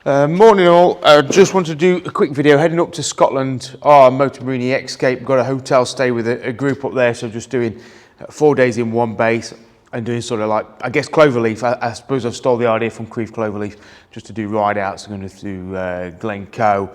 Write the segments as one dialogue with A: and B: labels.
A: Morning all, just want to do a quick video heading up to Scotland. Moto Morini X Cape, got a hotel stay with a group up there, so just doing 4 days in one base and doing sort of like, I guess, Cloverleaf. I suppose I've stole the idea from Crieff Cloverleaf just to do ride outs. I'm going to do Glencoe,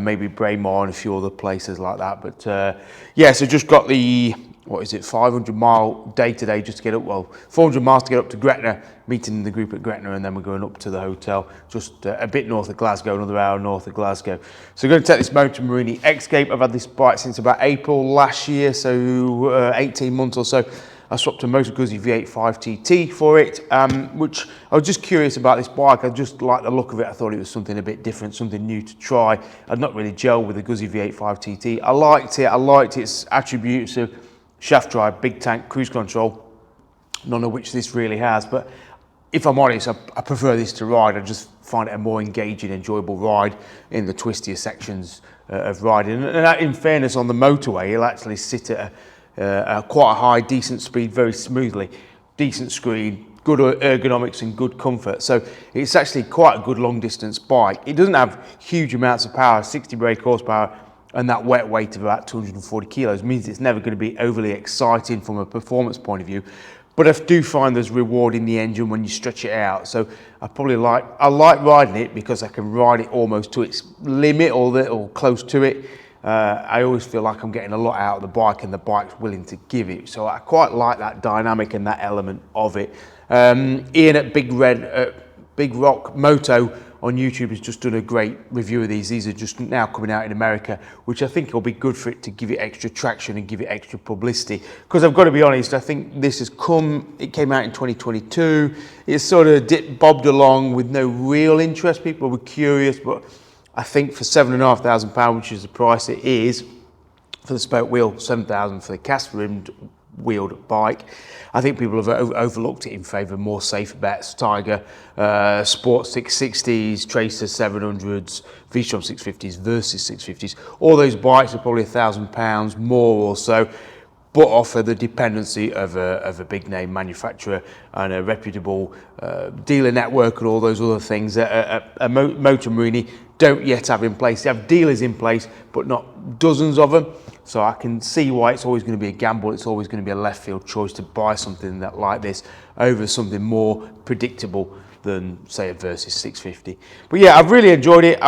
A: maybe Braemar and a few other places like that. But yeah, so just got the, 500 mile day today just to get up, 400 miles to get up to Gretna, meeting the group at Gretna, and then we're going up to the hotel just a bit north of Glasgow, another hour north of Glasgow. So we're going to take this Moto Morini X Cape. I've had this bike since about April last year, so 18 months or so. I swapped a Moto Guzzi V8 5TT for it, which I was just curious about this bike. I just liked the look of it. I thought it was something a bit different, something new to try. I'd not really gelled with the Guzzi V8 5TT. I liked its attributes of shaft drive, big tank, cruise control, none of which this really has. But if I'm honest, I prefer this to ride. I just find it a more engaging, enjoyable ride in the twistier sections of riding. And in fairness, on the motorway, you'll actually sit at quite a high, decent speed, very smoothly, decent screen, good ergonomics and good comfort. So it's actually quite a good long distance bike. It doesn't have huge amounts of power, 60 brake horsepower, and that wet weight of about 240 kilos means it's never going to be overly exciting from a performance point of view. But I do find there's reward in the engine when you stretch it out. So I like riding it because I can ride it almost to its limit or close to it. I always feel like I'm getting a lot out of the bike and the bike's willing to give it. So I quite like that dynamic and that element of it. Ian at Big Rock Moto on YouTube has just done a great review of these. These are just now coming out in America, which I think will be good for it to give it extra traction and give it extra publicity. Because I've got to be honest, I think this it came out in 2022. It's sort of bobbed along with no real interest. People were curious, but I think for £7,500, which is the price it is for the spoke wheel, £7,000 for the cast-rimmed wheeled bike, I think people have overlooked it in favour of more safer bets. Tiger, Sport 660s, Tracer 700s, V-Strom 650s, Versys 650s. All those bikes are probably £1,000 more or so, but offer the dependency of a big name manufacturer and a reputable dealer network and all those other things that Moto Morini don't yet have in place. They have dealers in place, but not dozens of them. So I can see why it's always going to be a gamble. It's always going to be a left field choice to buy something like this over something more predictable than, say, a Versys 650. But yeah, I've really enjoyed it. I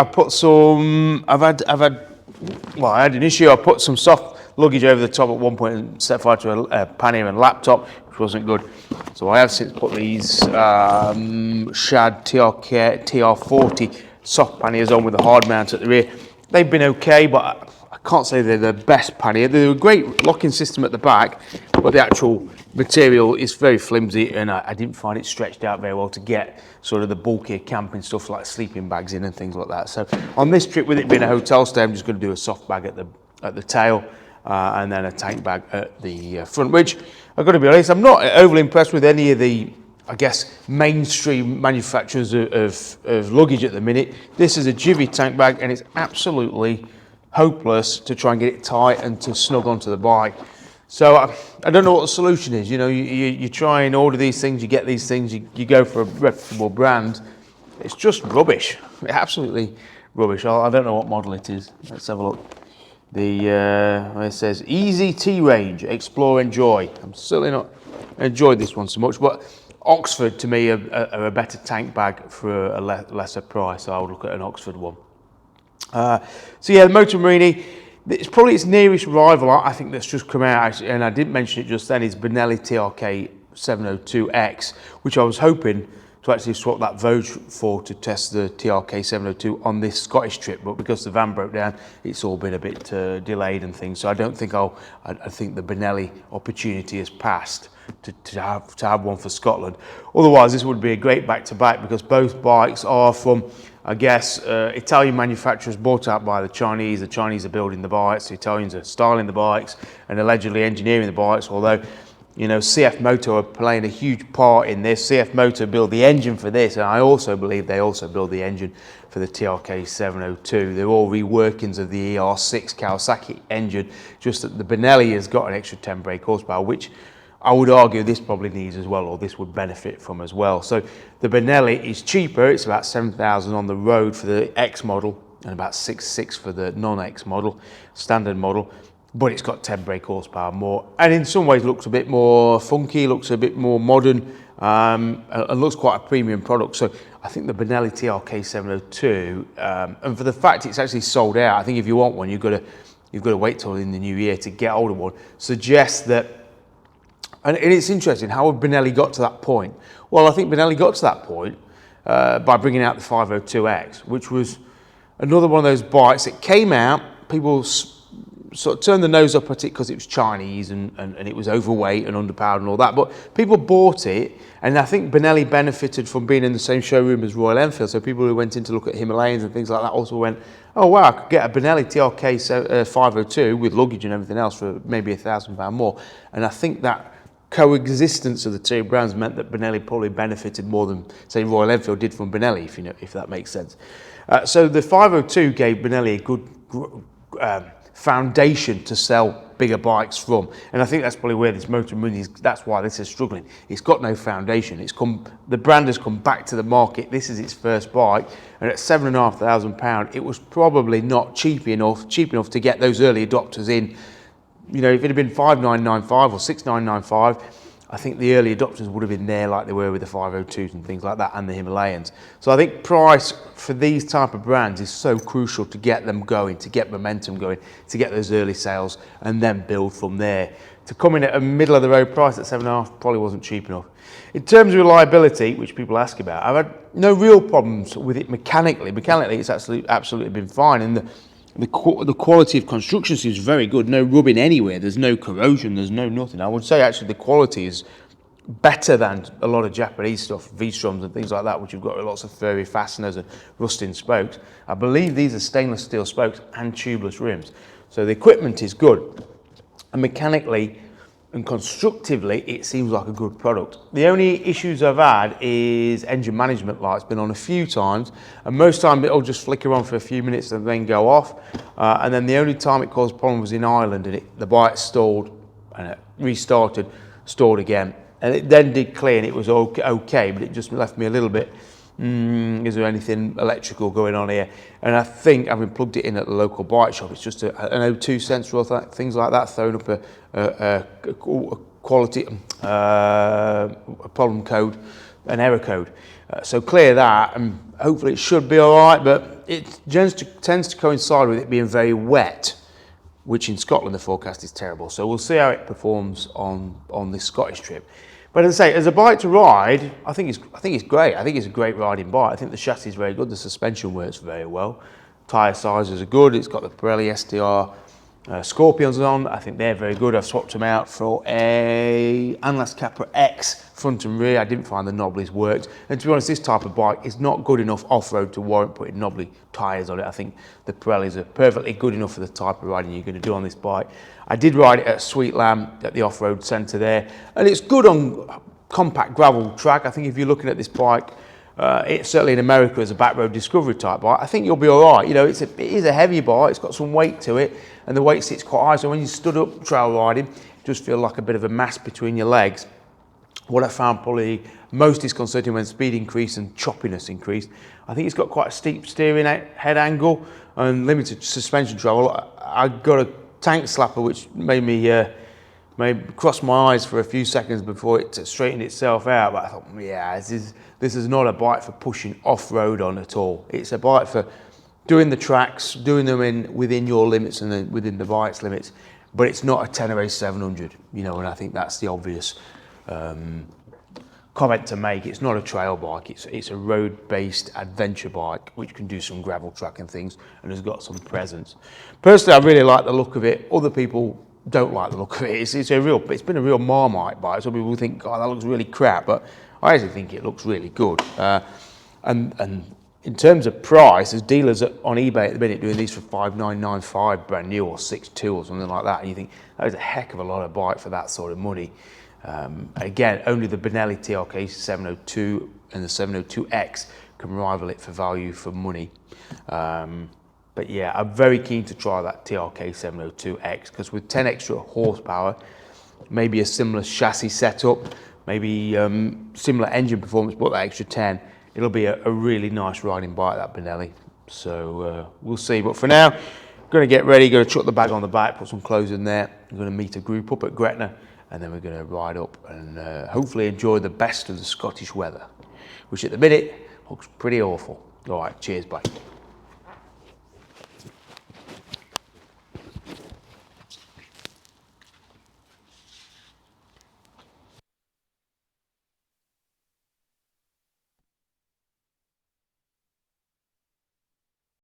A: had an issue. I put some soft luggage over the top at one point and set fire to a pannier and laptop, which wasn't good. So I have since put these Shad TR40 soft panniers on with a hard mount at the rear. They've been okay, but I can't say they're the best pannier. They're a great locking system at the back, but the actual material is very flimsy, and I didn't find it stretched out very well to get sort of the bulkier camping stuff like sleeping bags in and things like that. So on this trip, with it being a hotel stay, I'm just going to do a soft bag at the tail and then a tank bag at the front, which I've got to be honest, I'm not overly impressed with any of the, I guess, mainstream manufacturers of luggage at the minute. This is a Jivy tank bag, and it's absolutely hopeless to try and get it tight and to snug onto the bike. So I don't know what the solution is. You know, you try and order these things, you get these things, you go for a reputable brand. It's just rubbish, absolutely rubbish. I don't know what model it is. Let's have a look. It says Easy T Range, Explore, Enjoy. I'm certainly not enjoyed this one so much, but Oxford to me are a better tank bag for a lesser price. So I would look at an Oxford one. So yeah, the Moto Morini, it's probably its nearest rival, I think, that's just come out, and I didn't mention it just then, is Benelli TRK 702X, which I was hoping to actually swap that Vogue for to test the TRK 702 on this Scottish trip, but because the van broke down, it's all been a bit delayed and things, so I don't think I think the Benelli opportunity has passed to have one for Scotland. Otherwise, this would be a great back-to-back because both bikes are from, I guess, Italian manufacturers bought out by the Chinese. The Chinese are building the bikes, the Italians are styling the bikes and allegedly engineering the bikes, although, you know, CF Moto are playing a huge part in this. CF Moto build the engine for this, and I also believe they also build the engine for the TRK 702. They're all reworkings of the ER6 Kawasaki engine, just that the Benelli has got an extra 10 brake horsepower, which I would argue this probably needs as well, or this would benefit from as well. So the Benelli is cheaper. It's about 7,000 on the road for the X model and about 6,600 for the non-X model, standard model. But it's got 10 brake horsepower more, and in some ways looks a bit more funky, looks a bit more modern, and looks quite a premium product. So I think the Benelli TRK 702, and for the fact it's actually sold out, I think if you want one, you've got to wait till in the new year to get hold of one. Suggests that, and it's interesting, how have Benelli got to that point? Well, I think Benelli got to that point by bringing out the 502X, which was another one of those bikes that came out, people sort of turned the nose up at it because it was Chinese and it was overweight and underpowered and all that, but people bought it, and I think Benelli benefited from being in the same showroom as Royal Enfield, so people who went in to look at Himalayans and things like that also went, oh wow, I could get a Benelli TRK 502 with luggage and everything else for maybe £1,000 more, and I think that coexistence of the two brands meant that Benelli probably benefited more than, say, Royal Enfield did from Benelli, if that makes sense. So the 502 gave Benelli a good foundation to sell bigger bikes from, and I think that's probably where this Moto Morini is. That's why this is struggling. It's got no foundation. The brand has come back to the market. This is its first bike, and at £7,500, it was probably not cheap enough to get those early adopters in. If it had been 5,995 or 6,995, I think the early adopters would have been there like they were with the 502s and things like that, and the Himalayans. So I think price for these type of brands is so crucial to get them going, to get momentum going, to get those early sales and then build from there. To come in at a middle of the road price at 7.5 probably wasn't cheap enough. In terms of reliability, which people ask about, I've had no real problems with it mechanically. Mechanically, it's absolutely been fine, and the quality of construction seems very good. No rubbing anywhere. There's no corrosion. There's no nothing. I would say actually the quality is better than a lot of Japanese stuff, V-Stroms and things like that, which have got lots of furry fasteners and rusting spokes. I believe these are stainless steel spokes and tubeless rims. So the equipment is good. And mechanically and constructively, it seems like a good product. The only issues I've had is engine management light's been on a few times, and most time it'll just flicker on for a few minutes and then go off. And then the only time it caused problems was in Ireland, and the bike stalled and it restarted, stalled again. And it then did clear and it was okay, but it just left me a little bit, is there anything electrical going on here? And I think, having plugged it in at the local bike shop, it's just an O2 sensor or things like that, throwing up a quality, a problem code, an error code. So clear that, and hopefully it should be all right, but it tends to coincide with it being very wet, which in Scotland the forecast is terrible. So we'll see how it performs on this Scottish trip. But as I say, as a bike to ride, I think it's great. I think it's a great riding bike. I think the chassis is very good. The suspension works very well. Tyre sizes are good. It's got the Pirelli STR Scorpions on. I think they're very good. I've swapped them out for a Anlas Capra X front and rear. I didn't find the knobblies worked. And to be honest, this type of bike is not good enough off-road to warrant putting knobbly tyres on it. I think the Pirellis are perfectly good enough for the type of riding you're going to do on this bike. I did ride it at Sweet Lamb at the off-road centre there, and it's good on compact gravel track. I think if you're looking at this bike, it's certainly in America as a back road discovery type bike, I think you'll be all right. It is a heavy bike, it's got some weight to it, and the weight sits quite high, so when you stood up trail riding, you just feel like a bit of a mass between your legs. What I found probably most disconcerting when speed increased and choppiness increased, I think it's got quite a steep steering head angle and limited suspension travel. I got a tank slapper which made me cross my eyes for a few seconds before it straightened itself out, but I thought, yeah, this is not a bike for pushing off-road on at all. It's a bike for doing the tracks, doing them within your limits and then within the bike's limits, but it's not a Tenere 700, and I think that's the obvious comment to make. It's not a trail bike, it's a road-based adventure bike which can do some gravel track and things and has got some presence. Personally, I really like the look of it. Other people don't like the look of it. It's been a real Marmite bike. Some people think, God, that looks really crap, but I actually think it looks really good. And in terms of price, there's dealers on eBay at the minute doing these for $5,995 brand new, or $6,200 or something like that, and you think that is a heck of a lot of bike for that sort of money. Again, only the Benelli TRK 702 and the 702X can rival it for value for money. But yeah, I'm very keen to try that TRK 702X because with 10 extra horsepower, maybe a similar chassis setup, maybe similar engine performance, but that extra 10, it'll be a really nice riding bike, that Benelli. So we'll see. But for now, going to get ready, going to chuck the bag on the back, put some clothes in there. I'm going to meet a group up at Gretna, and then we're going to ride up and hopefully enjoy the best of the Scottish weather, which at the minute looks pretty awful. All right, cheers, bye.